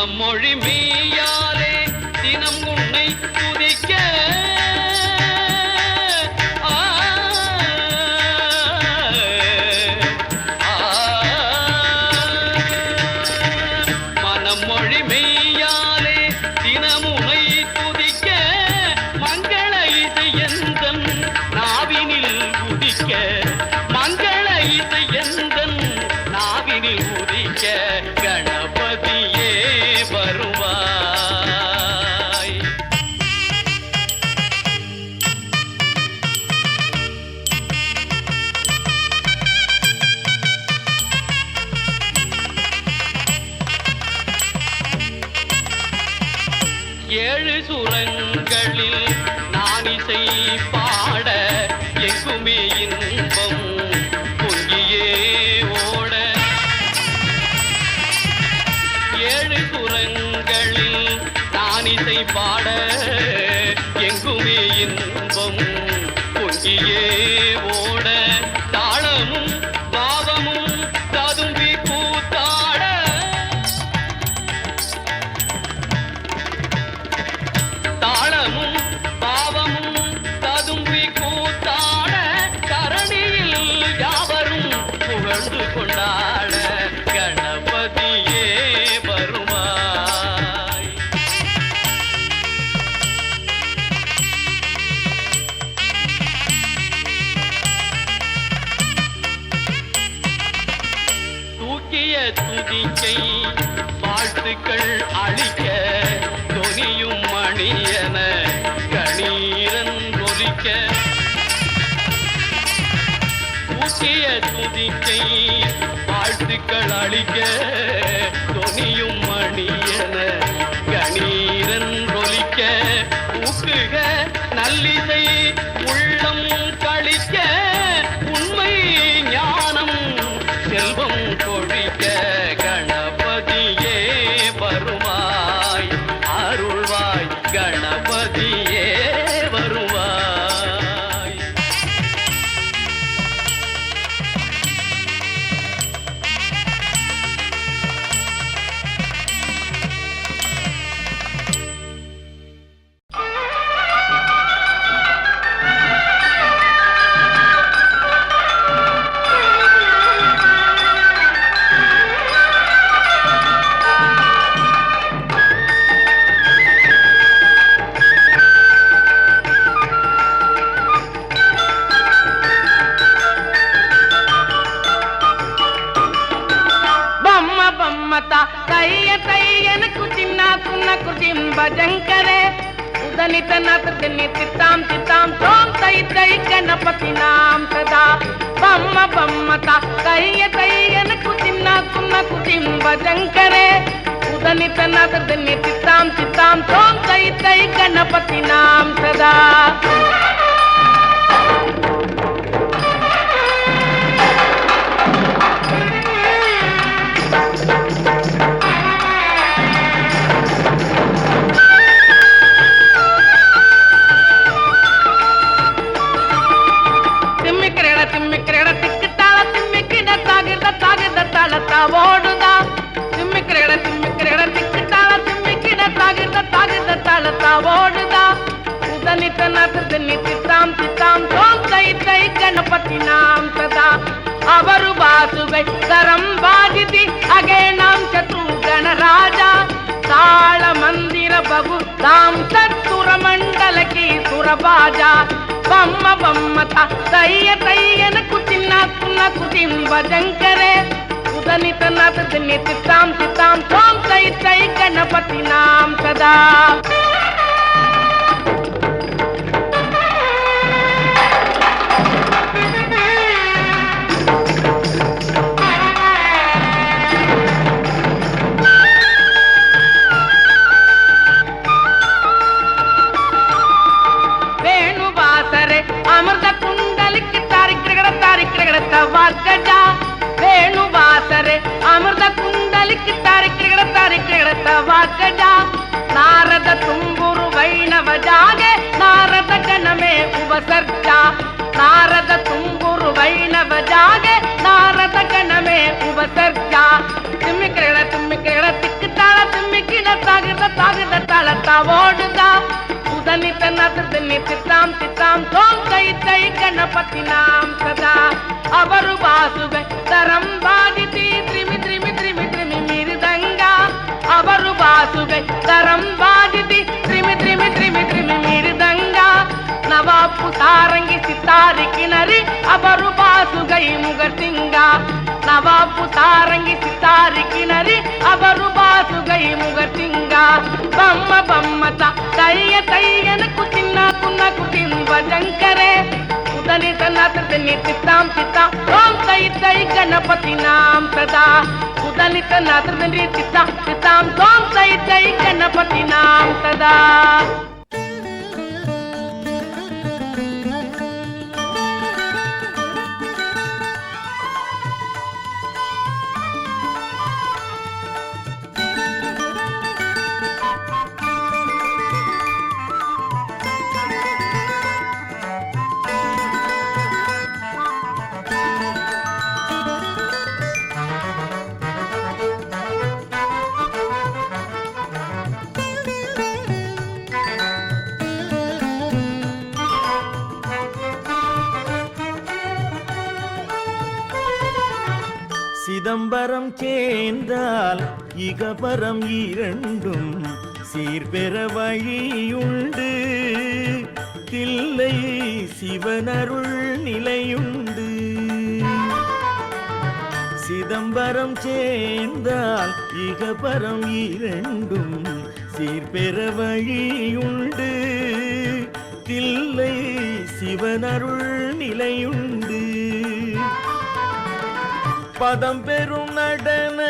மனமொழி மெய்யாலே தினம் உன்னை துதிக்க மனமொழி மெய்யாலே தினம் உன்னை துதிக்க மங்கள இசை எந்தன் நாவினில் உதிக்க மங்கள இசை எந்தன் நாவினில் உதிக்க கணபதியே வருவாய். ஏழு சுரங்களில் நான் இசை பாட எங்குமே இன்பம் பொங்கியே ஓட ஏழு சுரங்களில் நான் இசை பாட எங்குமே இன்பம் பொங்கியே ஓட தாளமும் பாவமும் ததும்பி கூத்தாட தாளமும் பாவமும் ததும்பி கூத்தாட தரணியில் யாவரும் புகழ்ந்து கொண்டாட கணபதியே வருவாய். தூக்கிய துதிக்கை வாழ்த்துக்கள் அளிக்க தொனியும் மணியன கணீரன் ஒலிக்க தூக்கிய துதிக்கை வாழ்த்துக்கள் அளிக்க தொனியும் மணியன கணீரன் ஒலிக்க ஊக்குக நல்லிசை உள்ளம் கழிக்க உண்மை ஞானம் செல்வம் கொழிக்க கணபதியே வருவாய் அருள்வாய் கணபதியே வருவாய். తయ్య తయ్యనకు చిన్నాకున్నకు చింబజంకరే ఉదనిత నతని తిత్తాం తిత్తాం తోం తై తై గణపతి నాం సదా బమ్మ బమ్మత తయ్య తయ్యనకు చిన్నాకున్నకు చింబజంకరే ఉదనిత నతని తిత్తాం తిత్తాం తోం తై తై గణపతి నాం సదా. ఓడుదా తిమ్మిక్రెడ తిమ్మిక్రెడ తిక్కుతాళ తిమ్మికిడ తాగిద తాగిద తాళత ఓడుదా ఉదనిత నతని తిత్తాం తిత్తాం తోం తై తై గణపతి నాం సదా ಅವರು ಬಾಸುಗೈ ಕರಂ ಬಾಜಿತಿ ಅಗೆ ನಾಂ ಚತು ಗಣರಾಜ ತಾಳ ಮಂದಿರ ಬಹು ತಾಂ ಸತ್ತುರ ಮಂಡಲಕಿ ಸುರಬಾಜ ಬಮ್ಮ ಬಮ್ಮತ ತಯ್ಯ ತಯ್ಯನಕು ಚಿನ್ನಾಕು ದಿಂಬಜಂಕರೆ ಉದನಿತ ನತನಿ ತಿತ್ತಾಂ ತಿತ್ತಾಂ ತೋಂ ತೈ ತೈ ಗಣಪತಿ ನಾಂ ಸದಾ. ವೇಣುವಾಸರೆ ಅಮೃತ ಕುಂಡಲಿಕ್ಕೆ ತಾರಿಕ್ರಗಡ ತವಾಗಜ ವೇಣುವಾಸರೆ ಅಮೃತ ಕುಂಡಲಿಕ್ಕೆ ತಾರಿಕ್ರಗಡ ತವಾಗಜ ನಾರದ ತುಂಬುರು ವೈಣವ ಜಾಗೆ ನಾರದ ಗಣಮೇ ಉಪಸರ್ಜ ನಾರದ ತುಂಬುರು ವೈಣವ ಜಾಗೆ ನಾರದ ಗಣಮೇ ಉಪಸರ್ಜ ತಿಮ್ಮಿಕ್ರಗಡ ತಿಕ್ಕು ತಾಳ ತಿಮ್ಮಿಕಿಡ தாகிட தாளத்தாவோடுதா உதனித்த நதிர்தனி தித்தாம் தித்தாம் தோம் தை தை கணபதி நாம் சதா ಅವರು ಬಾಸುವೆ ತರಂ ಬಾದಿತಿ ತ್ರಿಮಿ ತ್ರಿಮಿ ತ್ರಿಮಿ ತ್ರಿಮಿ ಮಿರುದಂಗ ಅವರು ಬಾಸುವೆ ತರಂ ಬಾದಿತಿ ತ್ರಿಮಿ ತ್ರಿಮಿ ತ್ರಿಮಿ ತ್ರಿಮಿ ಮಿರುದಂಗ ನವಾಪು ಸಾರಂಗಿ ಸಿತಾರಿ ಕಿನರಿ ಅವರು ಬಾಸುಗೈ ಮುಗರ್ಸಿಂಗ ನವಾಪು ಸಾರಂಗಿ ಸಿತಾರಿ ಕಿನರಿ ಅವರು ಬಾಸುಗೈ ಮುಗರ್ಸಿಂಗ ಬಮ್ಮ ಬಮ್ಮತ ತಯ್ಯ ತಯ್ಯನಕು ತಿನ್ನಕು ತಿನ್ನುವ ಜಂಕರೆ ಉದನಿ ತನ್ನತನಿ ತಿತ್ತಾಂ ತಿತ್ತಾಂ ಓಂ ತೈ ತೈ ಗಣಪತಿ ನಾಂ ಸದಾ ಉದನಿ ತನ್ನತನಿ ತಿತ್ತಾಂ ತಿತ್ತಾಂ ಓಂ ತೈ ತೈ ಗಣಪತಿ ನಾಂ ಸದಾ சிதம்பரம் சேர்ந்தால் இகபரம் இரண்டும் சீர்பெற வழியுண்டு தில்லை சிவனருள் நிலையுண்டு சிதம்பரம் சேர்ந்தால் இகபரம் இரண்டும் சீர்பெற வழியுண்டு தில்லை சிவனருள் நிலையுண்டு பதம் பெரும் நடன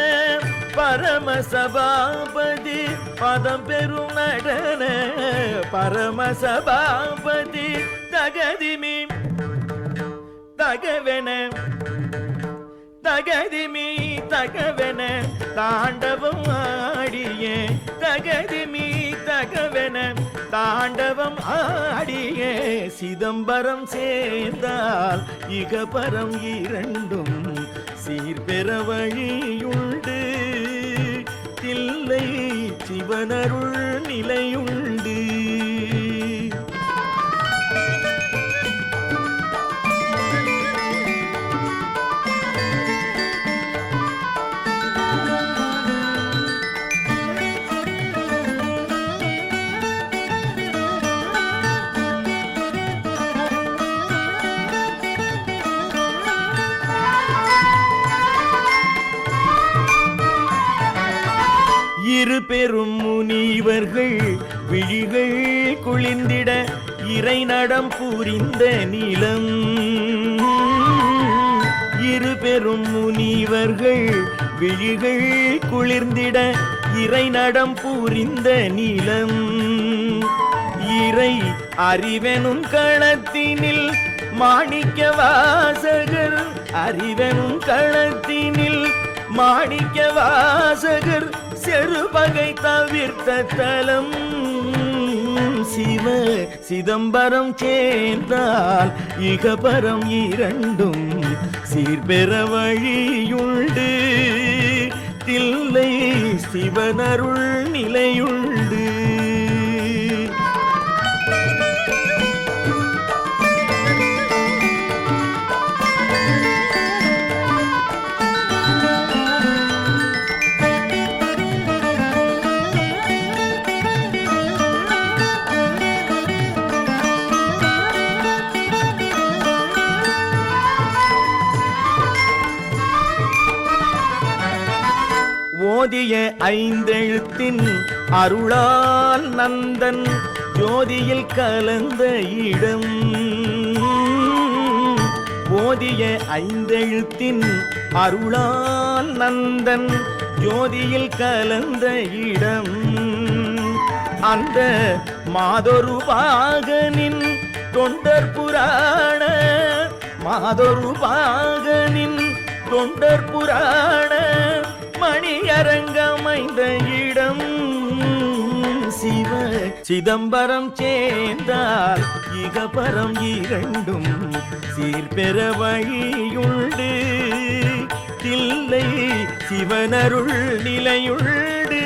பரமசபாபதி பதம் பெரும் நடன பரமசபாபதி தகதிமி தகவென தகதிமி தகவென தாண்டவம் ஆடிய தகதிமி தகவென தாண்டவம் ஆடிய சிதம்பரம் சேர்ந்தால் இகபரம் இரண்டும் சீர்பெற வழியுண்டு தில்லை சிவனருள் நிலையுண்டு இரு பெரும் முனிவர்கள் விழிகள் குளிர்ந்திட இறை நடம் புரிந்த நிலம் இரு பெரும் முனிவர்கள் விழிகள் குளிர்ந்திட இறை நடம் புரிந்த நிலம் இறை அறிவெனும் களத்தினில் மாணிக்க வாசகர் அறிவெனும் களத்தினில் மாணிக்க வாசகர் செருபகை தவிர்த்த தலம் சிவ சிதம்பரம் சேர்ந்தால் இகபரம் இரண்டும் சீர்பெற வழியுண்டு தில்லை சிவனருள் நிலையுண்டு ஓதிய ஐந்தெழுத்தின் அருளால் நந்தன் ஜோதியில் கலந்த இடம் ஓதிய ஐந்தெழுத்தின் அருளால் நந்தன் ஜோதியில் கலந்த இடம் அந்த மாதொரு பாகனின் தொண்டர் புராண மாதொரு பாகனின் தொண்டர் புராண மணியரங்கமைந்த இடம் சிவ சிதம்பரம் சேர்ந்தால் இகபரம் இரண்டும் சீர்பெற வழியுண்டு தில்லை சிவனருள் நிலையுண்டு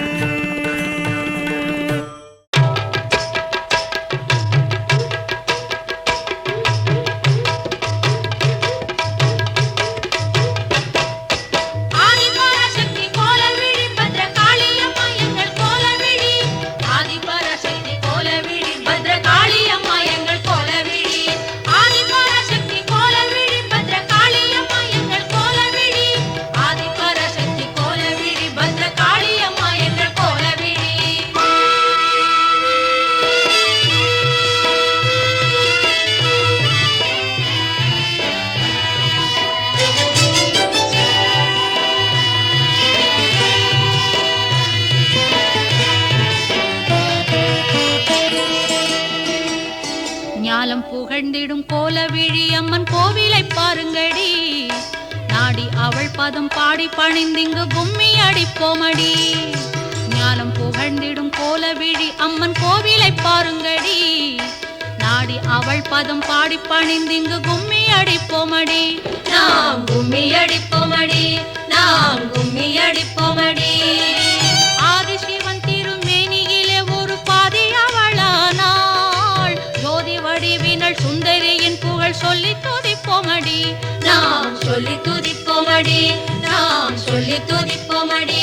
ஞாலம் புகழ்ந்திடும் கோலவிழி அம்மன் கோவிலை பாருங்கடி. நாடி அவள் பதம் பாடி பணிந்திங்கு கும்மி அடிப்போமடி. ஞாலம் புகழ்ந்திடும் கோலவிழி அம்மன் கோவிலை பாருங்கடி. நாடி அவள் பதம் பாடி பணிந்திங்கு கும்மி அடிப்போமடி. நாம் கும்மி அடிப்போமடி, நாம் கும்மி அடிப்போமடி. ஆதிசிவன் திருமேனியிலே ஒரு பாதி அவளானாள். ஜோதி வடிவினள் சுந்தரியின் புகழ் சொல்லி துதிப்போமடி. நாம் சொல்லி துதிப்போமடி, நாம் சொல்லி துதிப்போமடி.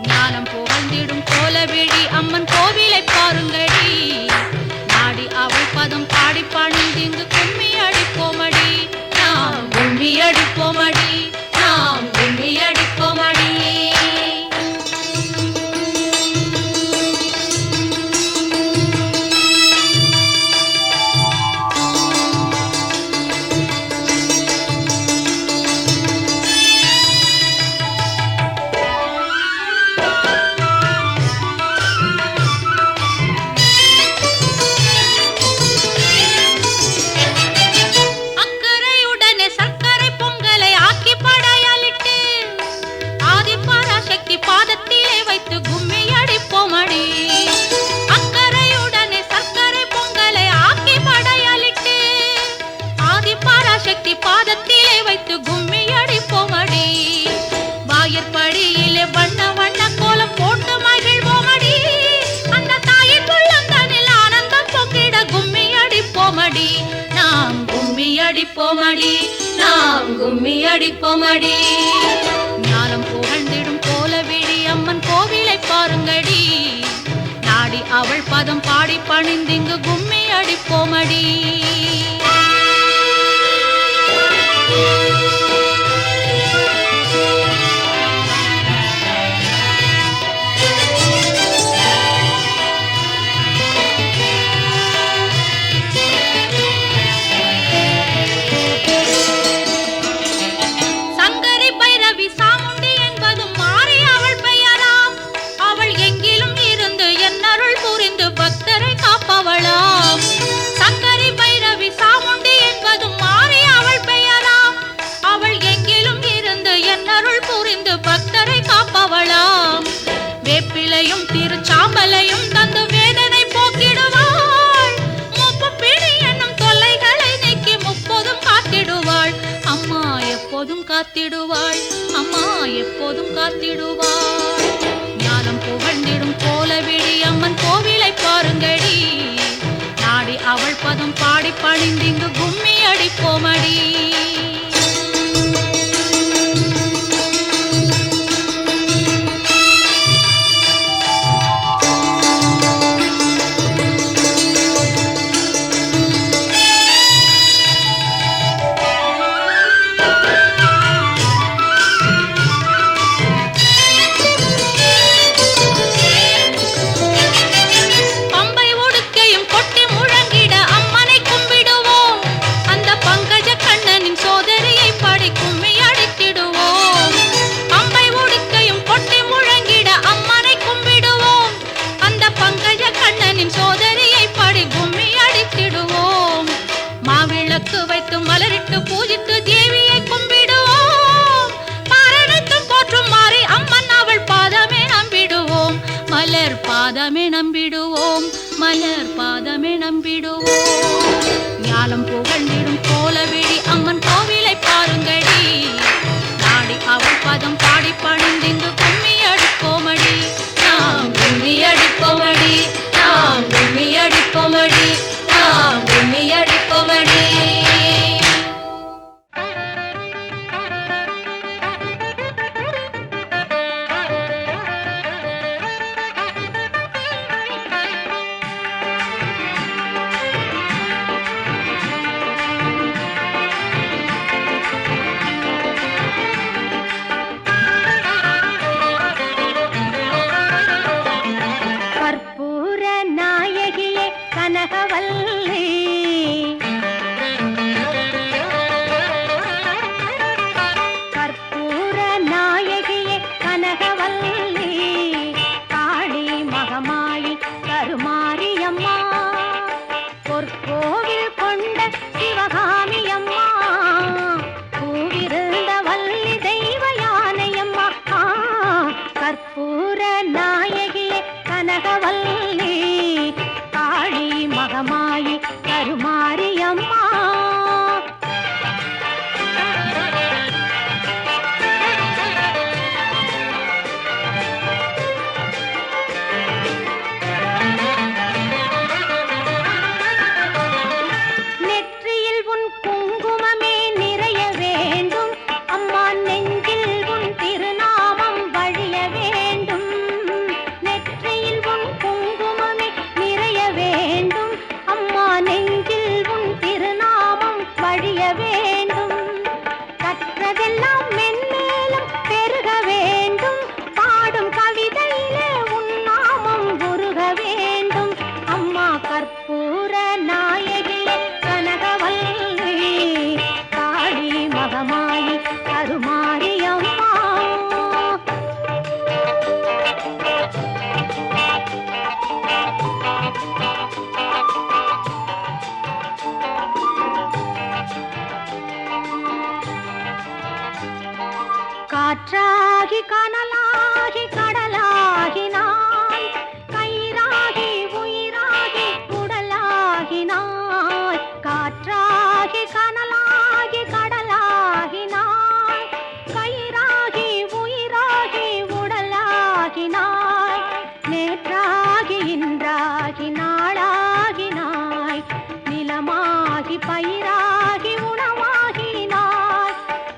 ஞானம் புகழ்ந்திடும் கோலவிழி அம்மன் கோவிலை பாருங்கடி. நாடி அவள் பதம் பாடி பணிந்திங்கு கும்மி அடிப்போமடி. நாம் கும்மி அடிப்போமடி, நாம் கும்மி அடிப்போமடி. அடிப்போமடி, நாம் கும்மி அடிப்போமடி. ஞானம் புகழ்ந்திடும் கோலவிழி அம்மன் கோவிலை பாருங்கடி. நாடி அவள் பதம் பாடி பணிந்திங்கு கும்மி அடிப்போமடி. வேப்பிலையும் திருச்சாம்பலையும் தந்து வேதனை போக்கிடுவாள். முப்பு பிடி என்னும் தொல்லைகளை நீக்கி முப்போதும் காத்திடுவாள். அம்மா எப்போதும் காத்திடுவாள், அம்மா எப்போதும் காத்திடுவாள். ஞானம் புகழ்ந்திடும் கோலவிழி அம்மன் கோவிலை பாருங்கடி. நாடி அவள் பதம் பாடி பணிந்திங்கு கும்மி அடிப்போமடி. வைத்து மலரிட்டு பூஜித்து தேவியை கும்பிடுவோம். பாரணைத்தும் போற்றும் மாறி அம்மன் அவள் பாதமே நம்பிடுவோம். மலர் பாதமே நம்பிடுவோம், மலர் பாதமே நம்பிடுவோம். ஞானம் புகழ்ந்திடும் கோலவிழி அம்மன் கோவிலை பாருங்கடி. நாடி அவள் பதம் பாடி பணிந்திங்கு கும்மி அடிப்போமடி. நாம் கும்மி அடிப்போமடி, நாம் கும்மி அடிப்போமடி, நாம் கும்மி அடிப்போமடி. கருமாரியம்மா பொற்கோ மகமாயி கருமாரியம்மா. நெற்றியில் உன் குங்குமமே நிறைய வேண்டும் அம்மா, நெஞ்சில் உன் திருநாமம் வழிய வேண்டும். நெற்றியில் உன் குங்குமமே நிறைய வேண்டும் அம்மா, நெஞ்சில் உன் திருநாமம் வழிய வேண்டும். கற்றதெல்லாம் மென்மேலும் பெருக வேண்டும், பாடும் கவிதையிலே உன் நாமம் உருக வேண்டும் அம்மா. கற்பூர நாயகியே கனகவல்லி காளி மகமாயி கருமாரியம்மா. காற்றாகி கனலாகி கடலாகினாய், கயிறாகி உயிராகி உடலாகினாய். காற்றாகி கனலாகி கடலாகினாய், கயிறாகி உயிராகி உடலாகினாய். நேற்றாகி இன்றாகி நாளாகினாய், நிலமாகி பயிராகி உணவாகினாய்.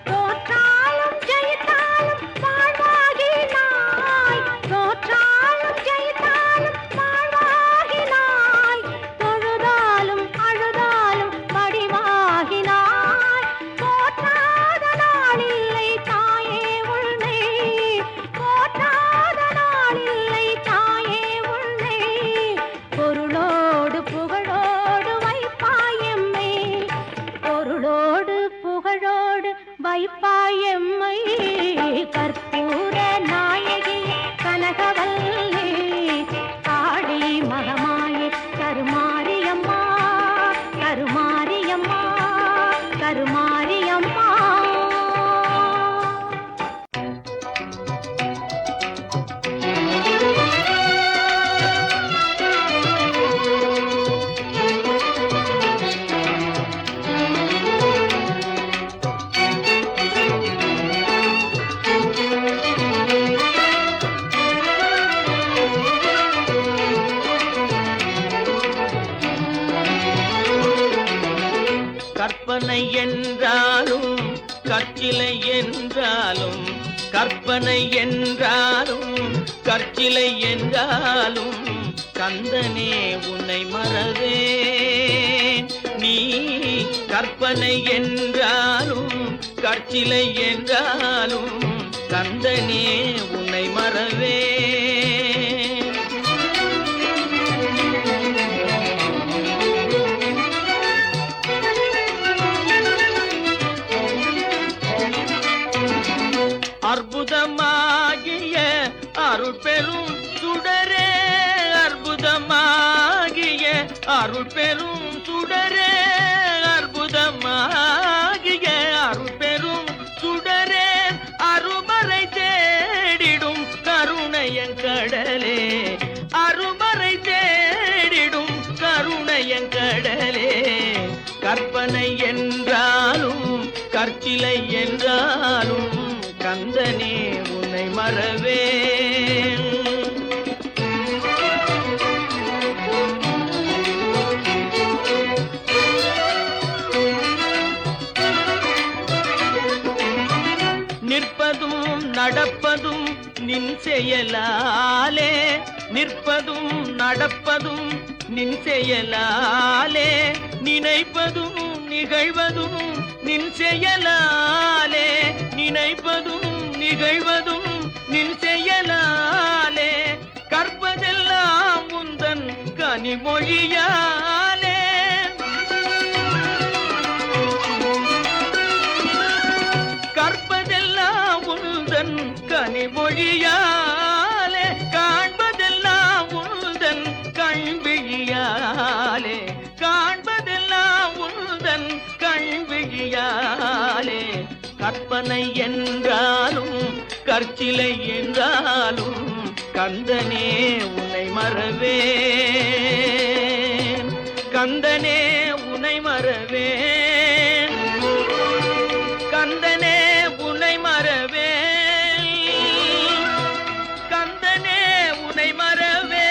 தோற்றாலும் ஜெயித்தாலும் வாழ்வாகினாய், தோற்றாலும் ஜெயித்தாலும் வாழ்வாகினாய். தொழுதாலும் அழுதாலும் வடிவாகினாய். போற்றாத நாளில்லை தாயே உன்னை, போற்றாத நாளில்லை தாயே உன்னை. பொருளோடு புகழோடு வைப்பாயம்மை, பொருளோடு புகழோடு வைப்பாயம்மை. கற்பூர நாயகி கனகவல்லி காளி மகமாயி கருமாரியம்மா, கருமாரியம்மா, கருமாரியம்மா. கற்பனை என்றாலும் கற்சிலை என்றாலும், கற்பனை என்றாலும் கற்சிலை என்றாலும், கந்தனே உன்னை மறவேன். நீ கற்பனை என்றாலும் கற்சிலை என்றாலும், கந்தனே உன்னை மறவேன். அற்புதமாகிய அருள் பெரும் சுடரே, அற்புதமாகிய அருள் பெரும் சுடரே, அற்புதமாகிய அருள் பெரும் சுடரே. அருமறை தேடிடும் கருணையங்கடலே, அருமறை தேடிடும் கருணையங்கடலே. கற்பனை என்றாலும் கற்சிலை என்றாலும், கந்தனே உன்னை மறவேன். நிற்பதும் நடப்பதும் நின் செயலாலே, நிற்பதும் நடப்பதும் நின் செயலாலே. நினைப்பதும் நிகழ்வதும் நின் செயலாலே, நினைப்பதும் நிகழ்வதும் நின் செயலாலே. கற்பதெல்லாம் உந்தன் கனிமொழியாலே, கற்பதெல்லாம் உந்தன் கனிமொழியாலே. காண்பதெல்லாம் உந்தன் கண்விழியாலே, காண்பதெல்லாம் உந்தன் கண்விழியாலே. கற்பனை என்றாலும் கற்சிலை என்றாலும், கந்தனே உன்னை மறவேன். கந்தனே உனை மறவேன், கந்தனே உனை மறவேன், கந்தனே உனை மறவேன்.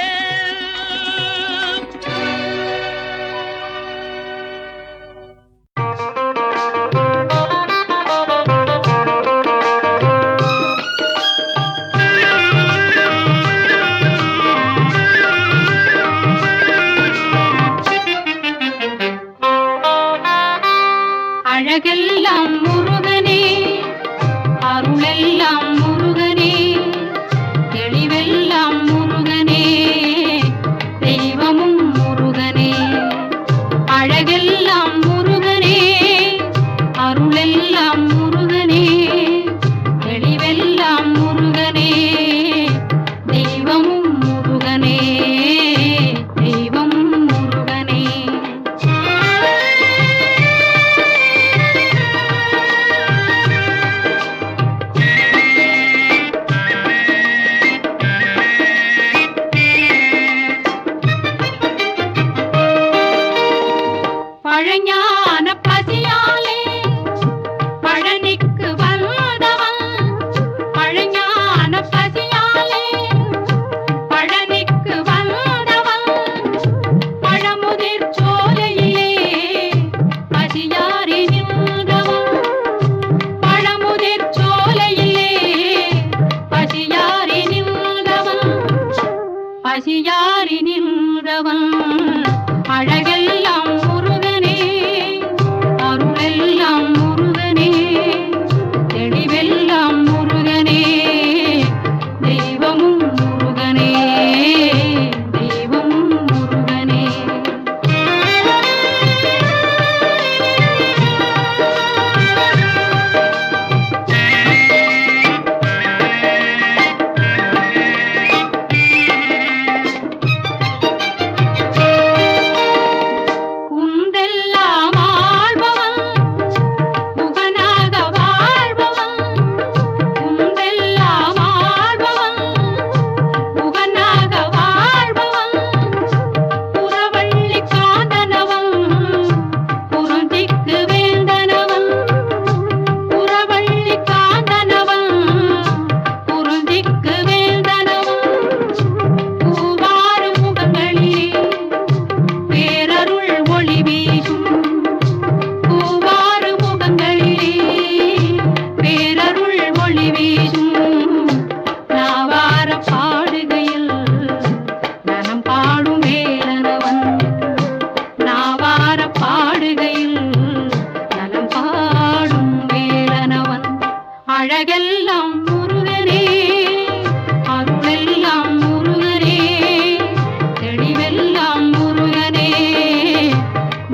அழகெல்லாம் முருகனே, அருளெல்லாம் முருகனே, தெளிவெல்லாம் முருகனே, தெய்வமும் முருகனே. அழகெல்லாம் முருகனே, அருளெல்லாம் முருகனே, தெளிவெல்லாம் முருகனே, தெய்வமும் முருகனே, தெய்வமும் முருகனே. பழஞான பசியாலே பழனிக்கு வந்தவன், பழஞான பசியாலே பழனிக்கு வந்தவன், பழமுதிர் சோலையிலே பசியாரி நின்றவன், பழமுதிர் சோலையிலே பசியாரி நின்றவன், பசியாரி நின்றவன். அழகெல்லாம் முருகனே, அருளெல்லாம் முருகனே, தெளிவெல்லாம் முருகனே, தெய்வமும் முருகனே, தெய்வமும் முருகனே. குந்தெல்லாம் ஆள்பவன், முகனாக வாழ்பவன், குந்தெல்லாம் ஆள்பவன், முகனாக வாழ்பவன், புறவள்ளி காந்தனவன், புறந்திக்கு வேந்தனவன், புறவள்ளி காந்தனவன், புறந்திக்கு வேந்தனவன். பூவாறு முகங்களிலே பேரருள் ஒளி வீசும், பூவாறு முகங்களிலே பேரருள் ஒளி வீசும். நாவார பாடுகையில் நனம் பாடும் வேலனவன், நாவார பாடுகையில் நலம் பாடும் வேலனவன். அழகெல்லாம் முருகனே, அருளெல்லாம் முருகனே, தெளிவெல்லாம் முருகனே,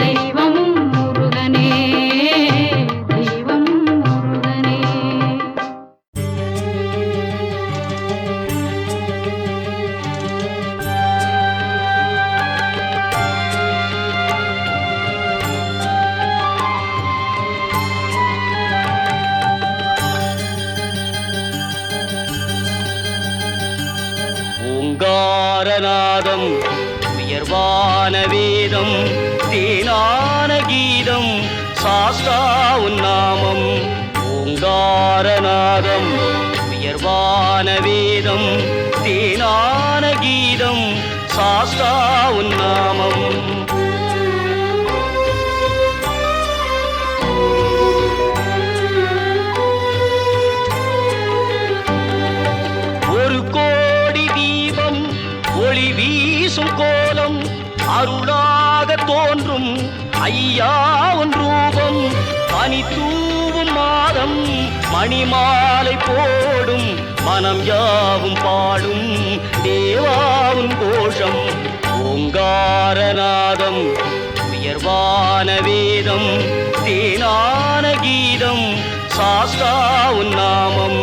தெய்வமும் முருகனே, தெய்வமும் முருகனே. ஓங்காரநாதம் உயர்வான வேதம், தேனான கீதம், சாஸ்தா உன்னாமம். ஓங்காரநாதம் உயர்வான வேதம், தேனான கீதம், சாஸ்தா உன்னாமம். ஒரு கோடி தீபம் ஒளி வீசும் கோலம், அருளாக தோன்றும் ஐயா உன் ரூபம். பனி தூவும் மாதம் மணிமாலை போடும், மனம் யாவும் பாடும் தேவாவும் கோஷம். ஓங்காரநாதம் உயர்வான வேதம், தேனான கீதம், சாஸ்தா உன்னாமம்.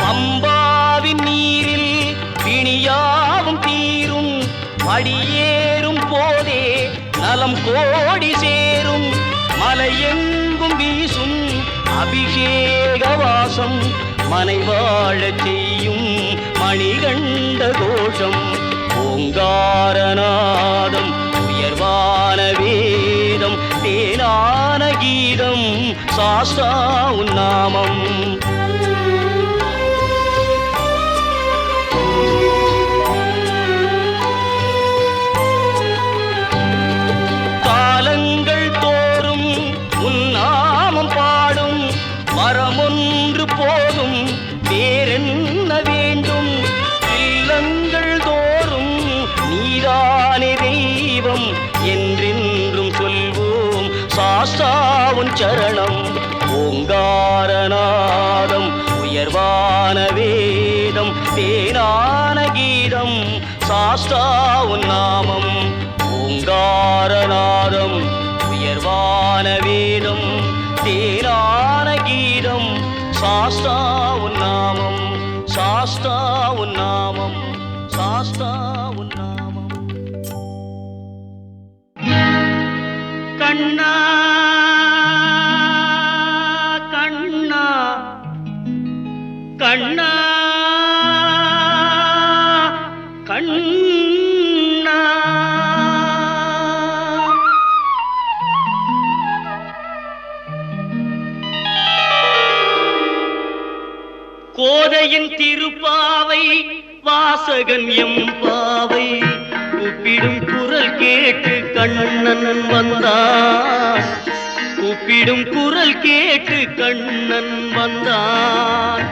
பம்பாவின் நீரில் பிணியாவும் தீரும், படியேறும் போதே நலம் கோடி சேரும் மலையெங்கும் வீசும் அபிஷேக வாசம் மனை வாழச் செய்யும் மணிகண்ட கோஷம் ஓங்காரநாதம் உயர்வான வேதம் தேனான கீதம் சாஸ்தா உன் நாமம் காலங்கள் தோறும் உன் நாமம் பாடும் மரமொன்று போதும் வேறென்ன வேண்டும் இல்லங்கள் தோறும் நீதானே தெய்வம் என்றென்றும் சொல்வோம் சாஸ்தா உன் சரணம் ஓங்காரநாதம் உயர்வான வேதம் தேனான கீதம் சாஸ்தா உன் நாமம் ஓங்காரநாதம் உயர்வான வேதம் தேனான கீதம் சாஸ்தா உன் நாமம் சாஸ்தா உன் நாமம் சாஸ்தா உன் நாமம் கண்ணா கண்ணா கண்ணா கண்ணா கோதையின் திருப்பாவை வாசகன் எம்பாவை கூப்பிடும் குரல் கேட்டு கண்ணன் வந்தான் கூப்பிடும் குரல் கேட்டு கண்ணன் வந்தான்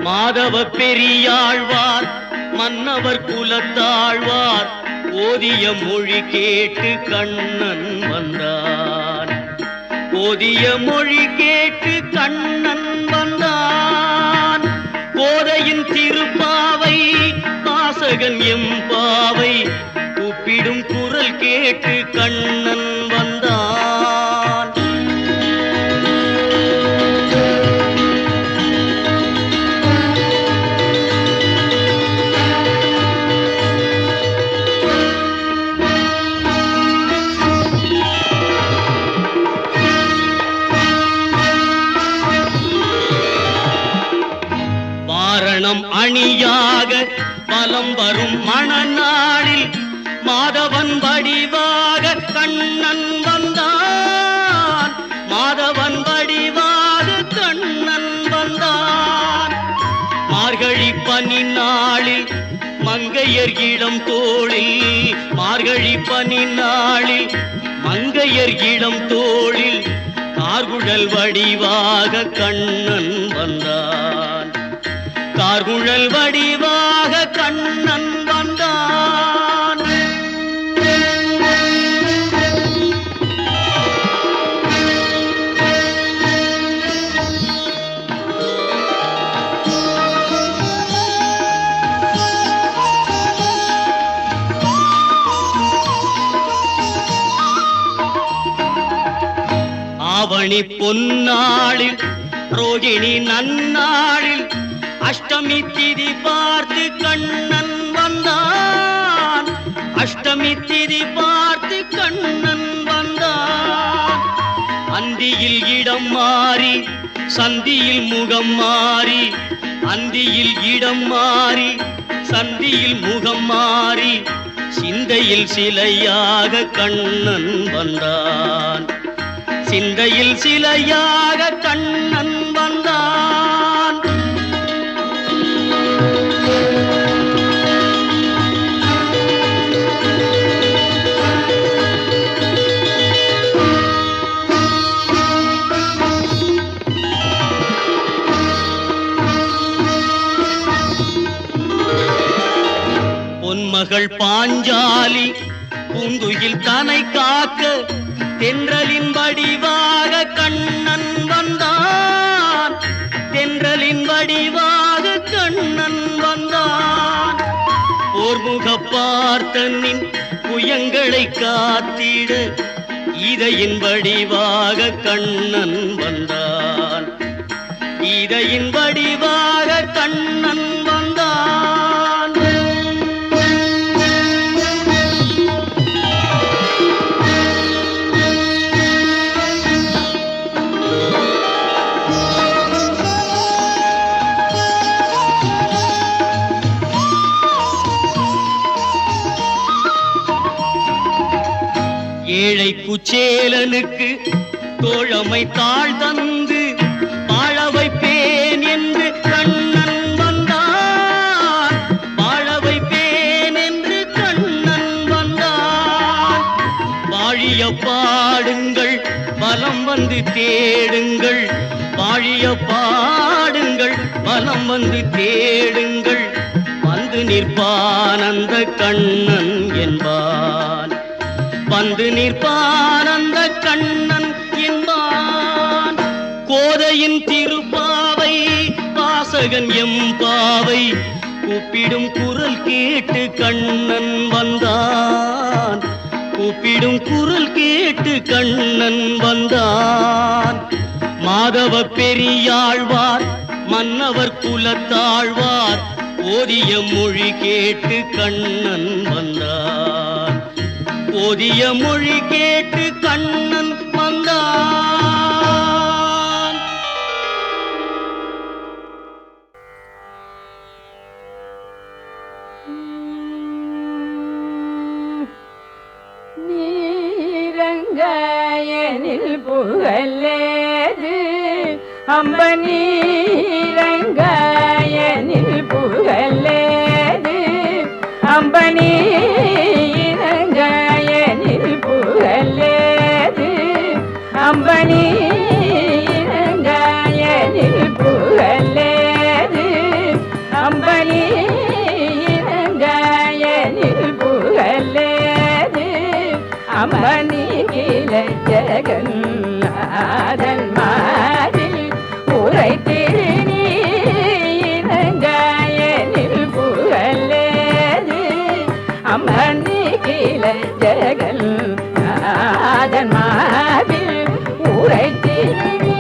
மாதவ பெரியாழ்வார் மன்னவர் குலத்தாழ்வார் ஓதிய மொழி கேட்டு கண்ணன் வந்தான் ஓதிய மொழி கேட்டு கண்ணன் வந்தான் கோதையின் திருப்பாவை வாசகன் எம்பாவை கூப்பிடும் குரல் கேட்டு கண்ணன் வந்தான் வாரணம் அணியாக பலம் வரும் மணநாளில் மாதவன் வடிவாக கண்ணன் வந்தான் மாதவன் வடிவாக கண்ணன் வந்தான் மார்கழி பனி நாளில் மங்கையர் இளம் தோளில் மார்கழி பனி நாளில் மங்கையர் இளம் தோளில் கார்குழல் வடிவாக கண்ணன் வந்தான் கார்குழல் வடிவாக கண்ணன் வந்தான் ஆவணி பொன்னாளில் ரோகிணி நன்னாளில் அஷ்டமி திதி பார்த்து கண்ணன் வந்தான் அஷ்டமி திதி பார்த்து கண்ணன் வந்தான் அந்தியில் இடம் மாறி சந்தியில் முகம் மாறி அந்தியில் இடம் மாறி சந்தியில் முகம் மாறி சிந்தையில் சிலையாக கண்ணன் வந்தான் சிந்தையில் சிலையாக கண்ணன் வந்தான் பொன்மகள் பாஞ்சாலி பூங்குயில் தனை காக்க தென்றலின் வடிவாக கண்ணன் வந்தான் தென்றலின் வடிவாக கண்ணன் வந்தான் போர்முக பார்த்தனின் புயங்களை காத்திட இதையின் வடிவாக கண்ணன் வந்தான் இதையின் வடிவாக கண்ணன் வந்தான் ஏழை குச்சேலனுக்கு தோழமை தாழ் தந்து வாழ வைப்பேன் என்று கண்ணன் வந்தான். வாழ வைப்பேன் என்று கண்ணன் வந்தான். வாழிய பாடுங்கள் வலம் வந்து தேடுங்கள். வாழிய பாடுங்கள் வலம் வந்து தேடுங்கள். வந்து நிற்பான் அந்த கண்ணன் என்பான். வந்து நிற்பான் அந்த கண்ணன் என்பான். கோதையின் திருப்பாவை வாசகன் எம்பாவை கூப்பிடும் குரல் கேட்டு கண்ணன் வந்தான். கூப்பிடும் குரல் கேட்டு கண்ணன் வந்தான். மாதவ பெரியாழ்வார் மன்னவர் குலத்தாழ்வார் ஓதிய மொழி கேட்டு கண்ணன் வந்தான். ஓதிய மொழி கேட்டு கண்ணன் வந்தான். நீரங்காயனில் புகழேது அம்ப நீரங்காயனில் புகழேது அம்ப நீரங்காயனில் புகழேது அம்ப நீரங்காயனில் புகழேது அம்ப நீரங்காயனில் புகழேது அம்பனி கிள ஜெகன் ஆதன் மாதில் உரை திருநீரங்காயனில் புகழேது அம்பனி கிள ஜெகன் ஆதன் மாதில் உரை திருநீரங்காயனில்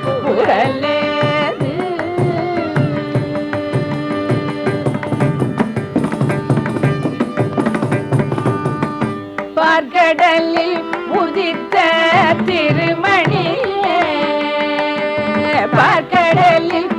புகழேது. பார்க்கடலில் உதித்த திருமணியே பார்க்கடலில்